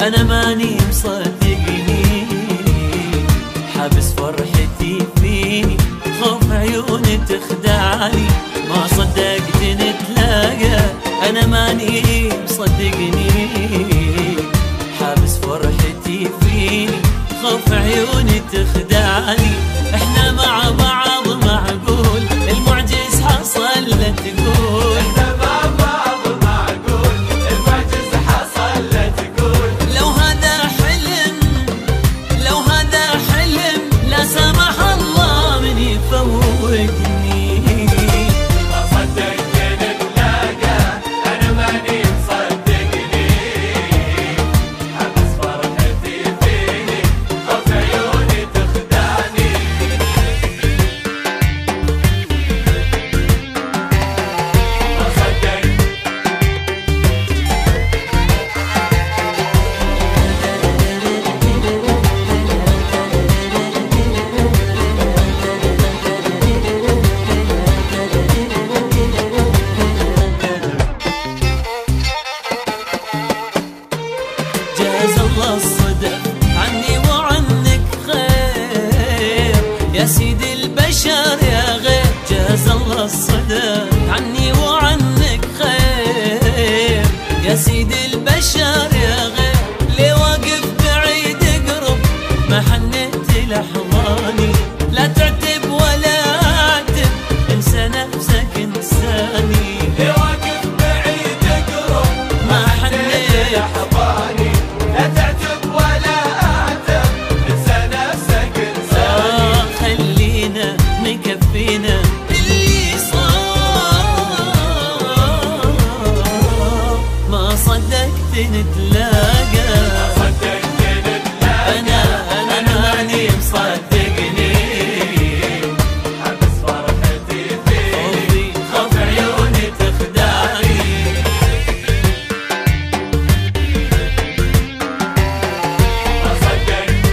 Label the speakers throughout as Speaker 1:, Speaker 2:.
Speaker 1: أنا ماني مصدقني، حابس فرحتي فيني، خوف عيوني تخدعني. ما صدقت نتلاقى، أنا ماني مصدقني، حابس فرحتي فيني، خوف عيوني تخدعني. احنا مع بعض معقول المعجز حصل لا تقول، احنا مع بعض معقول المعجز حصل لا تقول. لو هذا حلم، لو هذا حلم، لا سمح الله من يفوقني. ما صدقت نتلاقى، أنا ماني مصدقني، حبس فرحتي فيني، خوف عيوني تخدعني. ما صدقت جاز الله الصدف عني وعنك خير، يا سيدي البشر يا غير. جاز الله الصدف عني وعنك خير، يا سيدي البشر يا غير. ليه واقف بعيد اقرب، ما حنيت لحظاني. لا تعتب ولا اعتب، انسى نفسك انساني. ليه واقف بعيد اقرب، ما حنيت لحظاني. لا تعتب ولا اعتب، انسى نفسك انساني. خلينا مكفينا اللي صار، ما صدقت نتلاقى، ما صدقت نتلاقى. أنا ماني مصدقني، حبس فرحتي فيني، خوف عيوني تخدعني. ما صدقت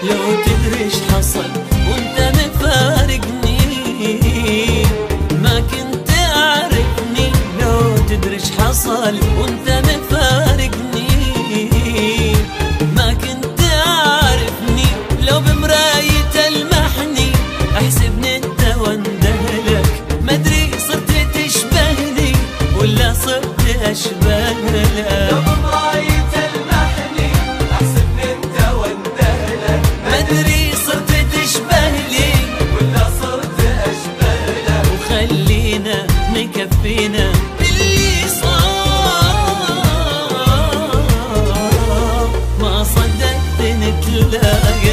Speaker 1: لو تدري ايش حصل وانت مفارقني، ما كنت اعرفني. لو تدري ايش حصل وانت مفارقني، ما كنت اعرفني. لو بمراية المحني احسبني انت واندهلك، ما ادري صرت تشبهني ولا صرت اشبهلك. لو بمراية المحني احسبني انت واندهلك، ما ادري صرت تشبه لي ولا صرت اشبه لك. وخلينا مكفينا اللي صار، ما صدقت نتلاقى.